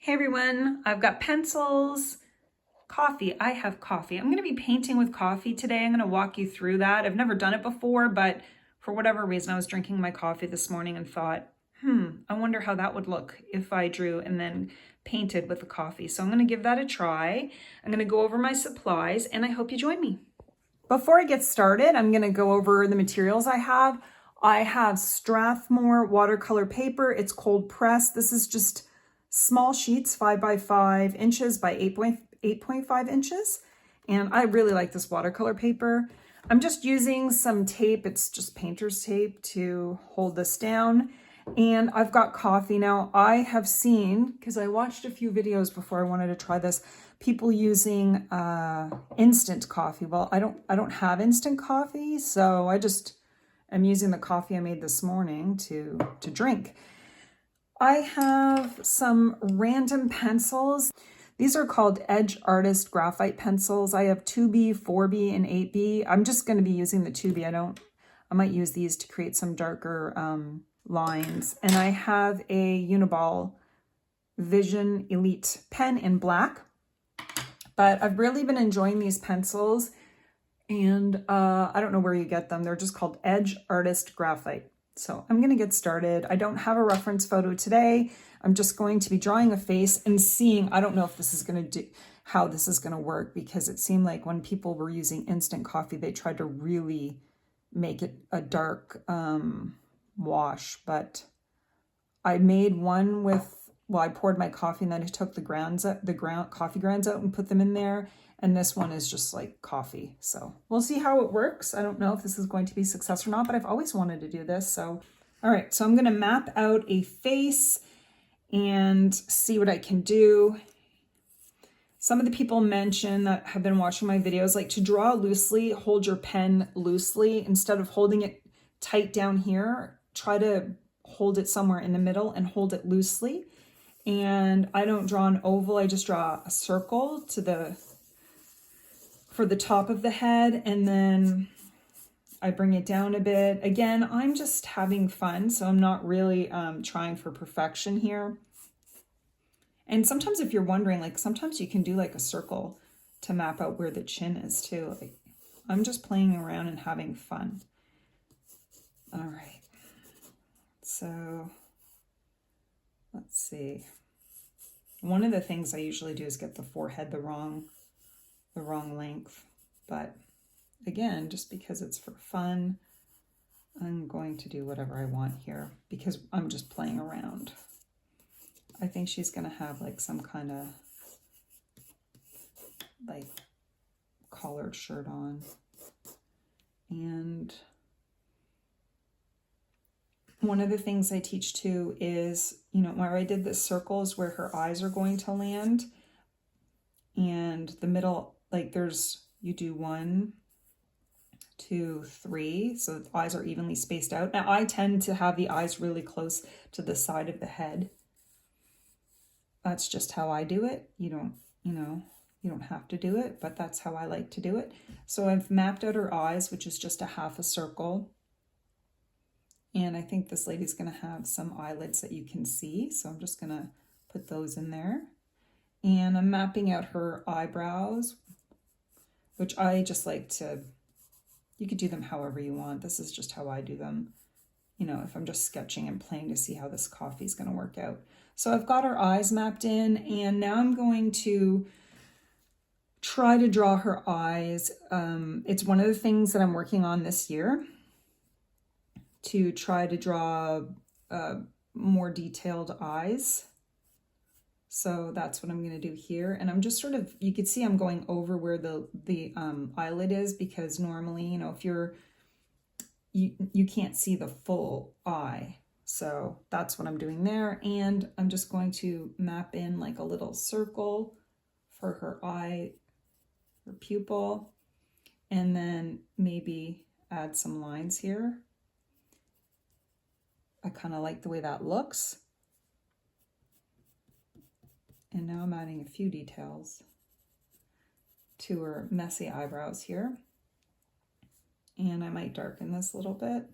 Hey everyone, I've got pencils, coffee. I have coffee. I'm going to be painting with coffee today. I'm going to walk you through that. I've never done it before, but for whatever reason, I was drinking my coffee this morning and thought, I wonder how that would look if I drew and then painted with the coffee. So I'm going to give that a try. I'm going to go over my supplies and I hope you join me. Before I get started, I'm going to go over the materials I have. I have Strathmore watercolor paper. It's cold pressed. This is just small sheets, 5 by 5 inches by 8.5 inches. And I really like this watercolor paper. I'm just using some tape. It's just painter's tape to hold this down. And I've got coffee. Now I have seen, because I watched a few videos before I wanted to try this, people using instant coffee. Well, I don't have instant coffee, so I just am using the coffee I made this morning to drink. I have some random pencils. These are called Edge Artist Graphite pencils. I have 2B, 4B, and 8B. I'm just going to be using the 2B. I might use these to create some darker lines. And I have a Uniball Vision Elite pen in black. But I've really been enjoying these pencils. And I don't know where you get them. They're just called Edge Artist Graphite. So I'm going to get started. I don't have a reference photo today. I'm just going to be drawing a face and seeing, I don't know if this is going to do, how this is going to work, because it seemed like when people were using instant coffee, they tried to really make it a dark wash. But I made one with, well, I poured my coffee and then I took the coffee grounds out and put them in there. And this one is just like coffee. So we'll see how it works. I don't know if this is going to be a success or not, but I've always wanted to do this. So, all right, so I'm going to map out a face and see what I can do. Some of the people mention that have been watching my videos, like to draw loosely, hold your pen loosely. Instead of holding it tight down here, try to hold it somewhere in the middle and hold it loosely. And I don't draw an oval, I just draw a circle for the top of the head, and then I bring it down a bit. Again, I'm just having fun, so I'm not really trying for perfection here. And sometimes if you're wondering, like sometimes you can do like a circle to map out where the chin is too. Like, I'm just playing around and having fun. All right, so let's see. One of the things I usually do is get the forehead the wrong length, but again, just because it's for fun, I'm going to do whatever I want here because I'm just playing around. I think she's going to have like some kind of like collared shirt on. And one of the things I teach too is, you know, where I did this circle is where her eyes are going to land, and the middle, like you do 1, 2, 3, so the eyes are evenly spaced out. Now I tend to have the eyes really close to the side of the head. That's just how I do it. You don't have to do it, but that's how I like to do it. So I've mapped out her eyes, which is just a half a circle. And I think this lady's going to have some eyelids that you can see. So I'm just going to put those in there. And I'm mapping out her eyebrows, which I just like to, you could do them however you want. This is just how I do them. You know, if I'm just sketching and playing to see how this coffee is going to work out. So I've got her eyes mapped in, and now I'm going to try to draw her eyes. It's one of the things that I'm working on this year, to try to draw more detailed eyes. So that's what I'm going to do here. And I'm just sort of, you can see I'm going over where the eyelid is, because normally, you know, if you can't see the full eye. So that's what I'm doing there. And I'm just going to map in like a little circle for her eye, her pupil, and then maybe add some lines here. I kind of like the way that looks. And now I'm adding a few details to her messy eyebrows here. And I might darken this a little bit.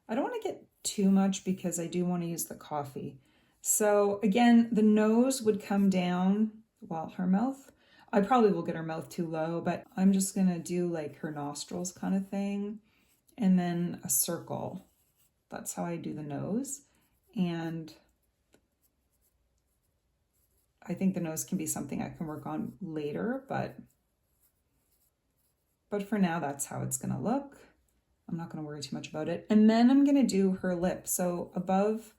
I don't want to get too much because I do want to use the coffee. So again, the nose would come down, well, her mouth, I probably will get her mouth too low, but I'm just gonna do like her nostrils kind of thing, and then a circle. That's how I do the nose. And I think the nose can be something I can work on later, but for now, that's how it's gonna look. I'm not gonna worry too much about it. And then I'm gonna do her lip. So above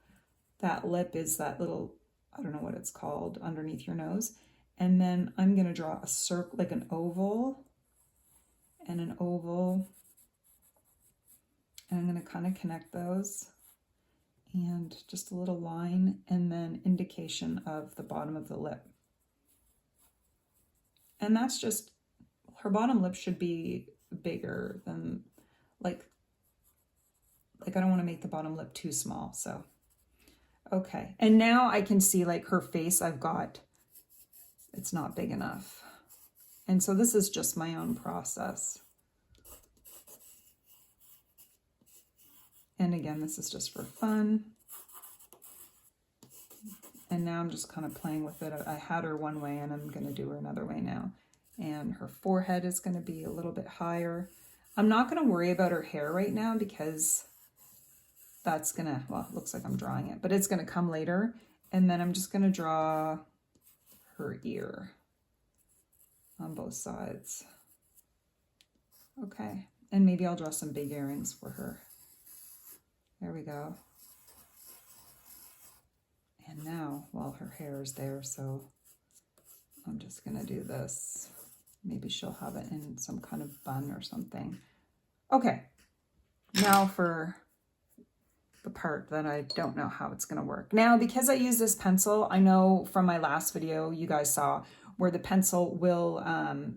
that lip is that little, I don't know what it's called, underneath your nose. And then I'm gonna draw a circle, like an oval and an oval. And I'm gonna kind of connect those and just a little line and then indication of the bottom of the lip. And that's just, her bottom lip should be bigger than, like I don't want to make the bottom lip too small, so. Okay, and now I can see like her face I've got, it's not big enough. And so this is just my own process. And again, this is just for fun. And now I'm just kind of playing with it. I had her one way and I'm gonna do her another way now. And her forehead is gonna be a little bit higher. I'm not gonna worry about her hair right now because that's gonna, well, it looks like I'm drawing it, but it's gonna come later. And then I'm just gonna draw her ear on both sides. Okay, and maybe I'll draw some big earrings for her. There we go. And now, well, her hair is there, so I'm just gonna do this. Maybe she'll have it in some kind of bun or something. Okay, now for the part that I don't know how it's gonna work. Now, because I use this pencil, I know from my last video you guys saw where the pencil will,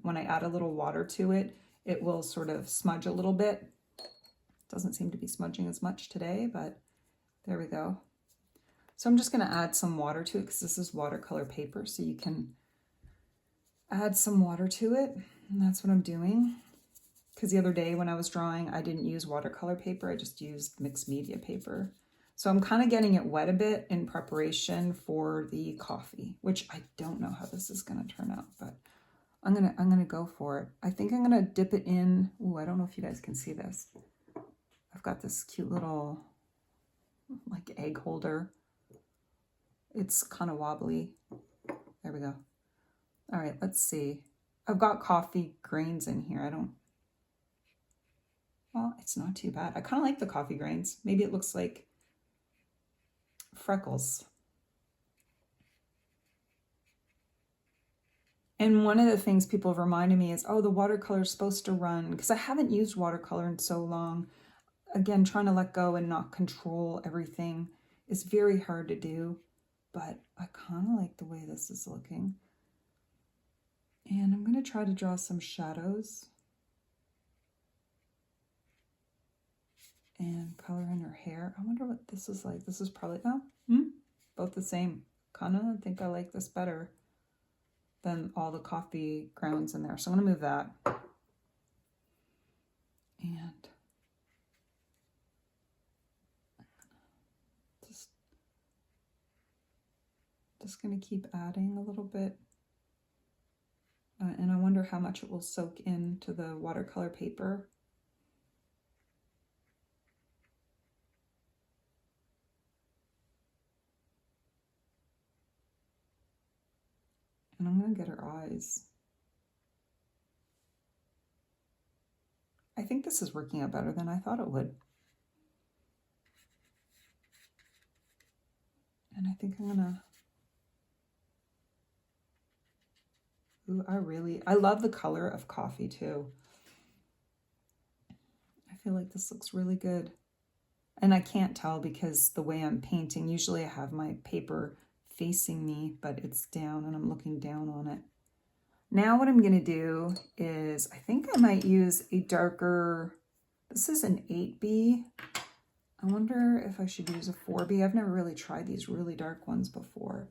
when I add a little water to it, it will sort of smudge a little bit. Doesn't seem to be smudging as much today, but there we go. So I'm just gonna add some water to it because this is watercolor paper, so you can add some water to it, and that's what I'm doing. Because the other day when I was drawing, I didn't use watercolor paper, I just used mixed media paper. So I'm kind of getting it wet a bit in preparation for the coffee, which I don't know how this is gonna turn out, but I'm gonna go for it. I think I'm gonna dip it in, ooh, I don't know if you guys can see this. I've got this cute little like egg holder. It's kind of wobbly. There we go. All right, let's see. I've got coffee grains in here. Well, it's not too bad. I kind of like the coffee grains. Maybe it looks like freckles. And one of the things people have reminded me is, oh, the watercolor is supposed to run, because I haven't used watercolor in so long. Again, trying to let go and not control everything is very hard to do, but I kind of like the way this is looking. And I'm going to try to draw some shadows and color in her hair. I wonder what this is like. This is probably, both the same. Kind of think I like this better than all the coffee grounds in there. So I'm going to move that. And just going to keep adding a little bit. And I wonder how much it will soak into the watercolor paper. And I'm going to get her eyes. I think this is working out better than I thought it would. And I think I'm going to, ooh, I love the color of coffee too. I feel like this looks really good. And I can't tell because the way I'm painting, usually I have my paper facing me, but it's down and I'm looking down on it. Now what I'm gonna do is, I think I might use a darker, this is an 8B. I wonder if I should use a 4B. I've never really tried these really dark ones before.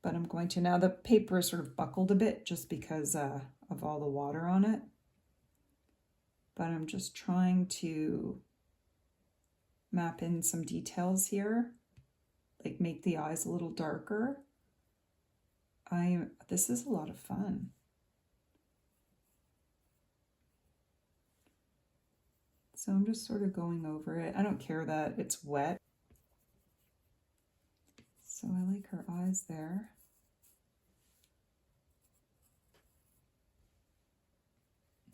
But I'm going to. Now the paper is sort of buckled a bit just because of all the water on it. But I'm just trying to map in some details here. like make the eyes a little darker. This is a lot of fun. So I'm just sort of going over it. I don't care that it's wet. So I like her eyes there.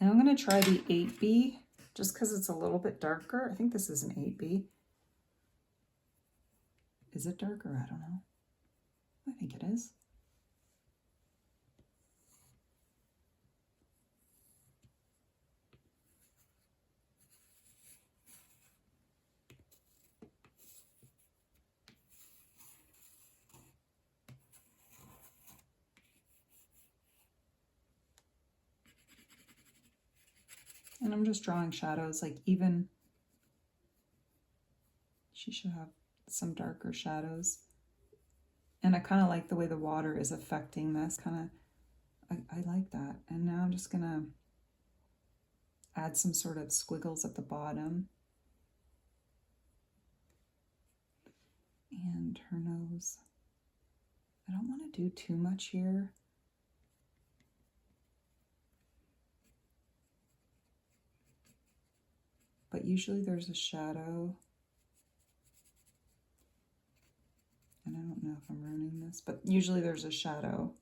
Now I'm going to try the 8B just because it's a little bit darker. I think this is an 8B. Is it darker? I don't know. I think it is. And I'm just drawing shadows, like even she should have some darker shadows. And I kind of like the way the water is affecting this. I like that. And now I'm just gonna add some sort of squiggles at the bottom. And her nose. I don't want to do too much here. But usually there's a shadow. And I don't know if I'm ruining this, but usually there's a shadow.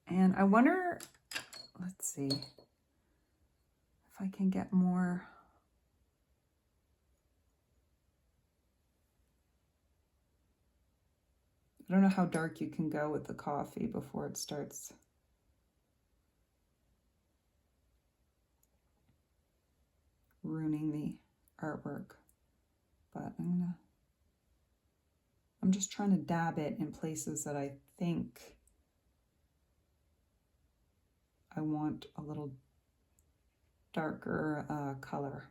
And I wonder, let's see if I can get more. I don't know how dark you can go with the coffee before it starts ruining the artwork. But I'm just trying to dab it in places that I think I want a little darker color.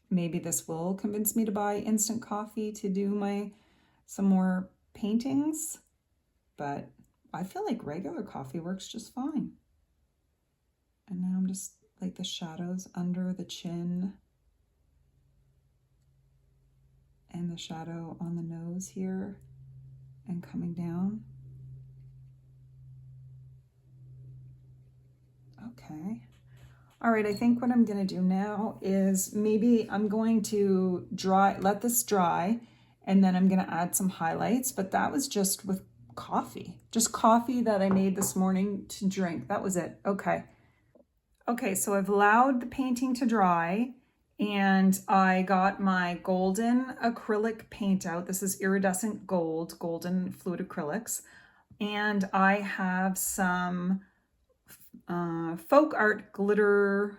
Maybe this will convince me to buy instant coffee to do some more paintings, but I feel like regular coffee works just fine. And now I'm just like the shadows under the chin and the shadow on the nose here and coming down. Okay. All right, I think what I'm going to do now is maybe I'm going to let this dry, and then I'm going to add some highlights, but that was just with coffee. Just coffee that I made this morning to drink. That was it. Okay. Okay, so I've allowed the painting to dry, and I got my golden acrylic paint out. This is iridescent gold, golden fluid acrylics. And I have some folk art glitterific,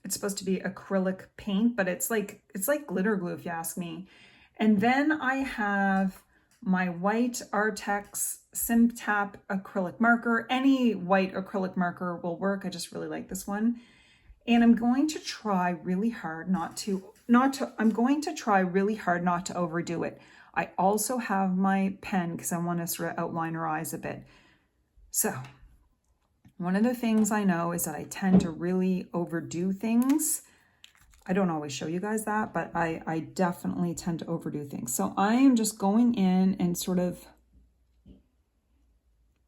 it's supposed to be acrylic paint, but it's like glitter glue if you ask me. And then I have my white Artex SimTap acrylic marker. Any white acrylic marker will work. I just really like this one. And I'm going to try really hard not to overdo it. I also have my pen because I want to sort of outline her eyes a bit. So one of the things I know is that I tend to really overdo things. I don't always show you guys that, but I definitely tend to overdo things. So I am just going in and sort of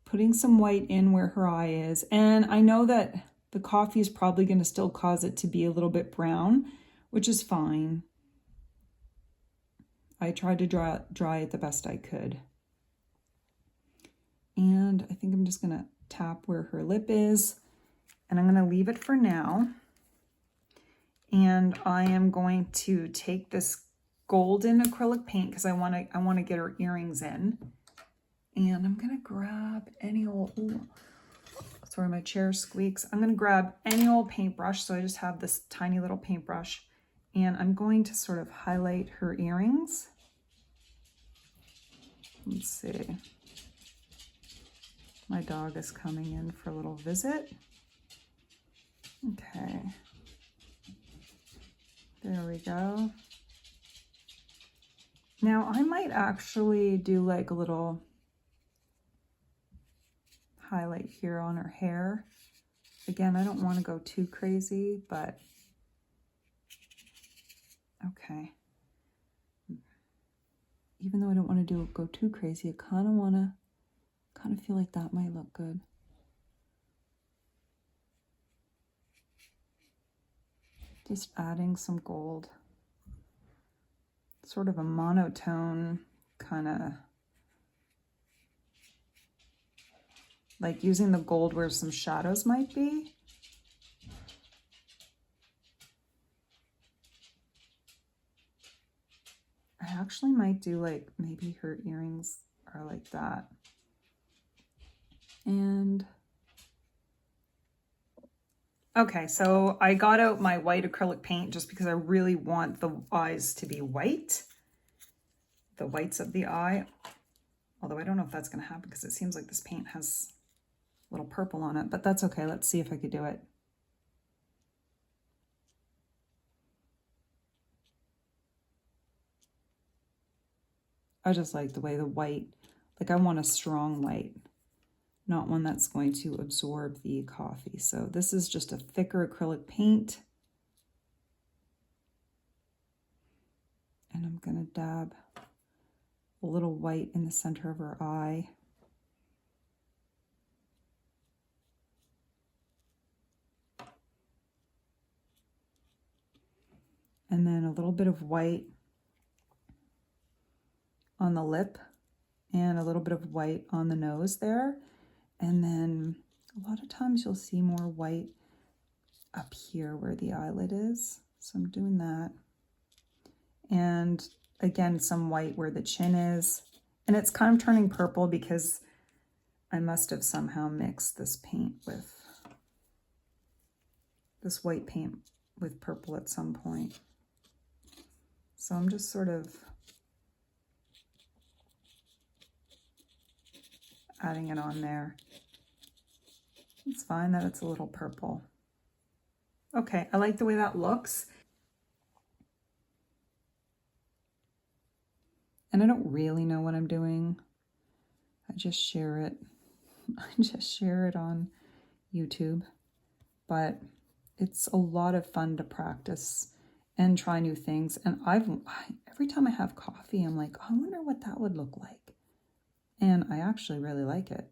putting some white in where her eye is. And I know that the coffee is probably going to still cause it to be a little bit brown, which is fine. I tried to dry it the best I could. And I think I'm just going to tap where her lip is, and I'm going to leave it for now. And I am going to take this golden acrylic paint because I want to get her earrings in. And I'm going to grab any old, sorry, my chair squeaks. I'm going to grab any old paintbrush. So I just have this tiny little paintbrush, and I'm going to sort of highlight her earrings. Let's see. My dog is coming in for a little visit. Okay. There we go. Now I might actually do like a little highlight here on her hair. Again, I don't want to go too crazy, but okay. Even though I don't want to go too crazy, I kind of feel like that might look good. Just adding some gold. Sort of a monotone kind of, like using the gold where some shadows might be. I actually might do like, maybe her earrings are like that. And okay, so I got out my white acrylic paint just because I really want the eyes to be white, the whites of the eye. Although I don't know if that's going to happen because it seems like this paint has a little purple on it, but that's okay. Let's see if I could do it. I just like the way the white, like I want a strong white, not one that's going to absorb the coffee. So this is just a thicker acrylic paint. And I'm going to dab a little white in the center of her eye. And then a little bit of white on the lip and a little bit of white on the nose there. And then a lot of times you'll see more white up here where the eyelid is. So I'm doing that. And again, some white where the chin is. And it's kind of turning purple because I must have somehow mixed this paint with, this white paint with purple at some point. So I'm just sort of adding it on there. It's fine that it's a little purple. Okay, I like the way that looks. And I don't really know what I'm doing. I just share it. I just share it on YouTube. But it's a lot of fun to practice and try new things. And every time I have coffee, I'm like, oh, I wonder what that would look like. And I actually really like it.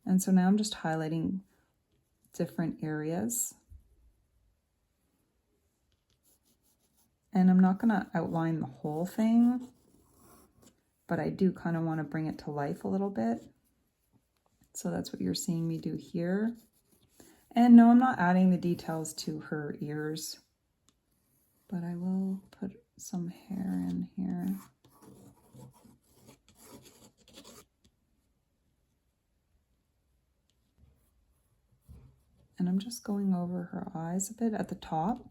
And so now I'm just highlighting different areas. And I'm not going to outline the whole thing, but I do kind of want to bring it to life a little bit. So that's what you're seeing me do here. And no, I'm not adding the details to her ears, but I will put some hair in here. And I'm just going over her eyes a bit at the top.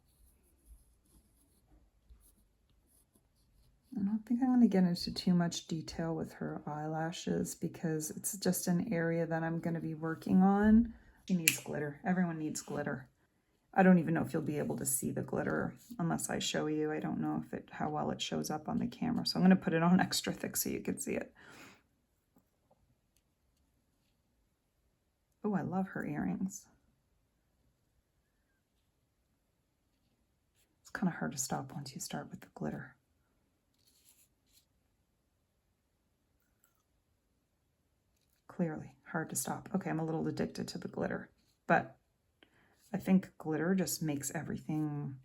I don't think I'm going to get into too much detail with her eyelashes because it's just an area that I'm going to be working on. She needs glitter. Everyone needs glitter. I don't even know if you'll be able to see the glitter unless I show you. I don't know if how well it shows up on the camera. So I'm going to put it on extra thick so you can see it. Oh, I love her earrings. It's kind of hard to stop once you start with the glitter. Clearly, hard to stop. Okay, I'm a little addicted to the glitter, but I think glitter just makes everything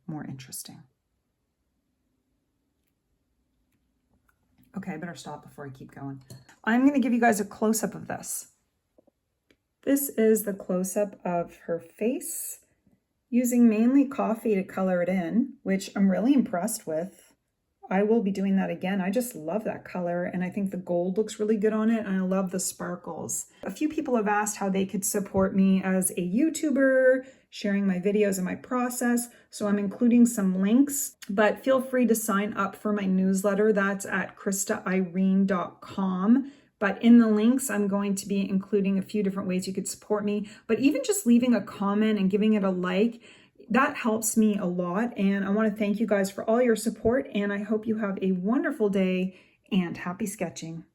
more interesting. Okay, I better stop before I keep going. I'm going to give you guys a close-up of this. This is the close-up of her face, using mainly coffee to color it in, which I'm really impressed with. I will be doing that again. I just love that color, and I think the gold looks really good on it, and I love the sparkles. A few people have asked how they could support me as a YouTuber, sharing my videos and my process, so I'm including some links, but feel free to sign up for my newsletter. That's at KristaIrene.com. But in the links, I'm going to be including a few different ways you could support me, but even just leaving a comment and giving it a like, that helps me a lot, and I want to thank you guys for all your support, and I hope you have a wonderful day and happy sketching.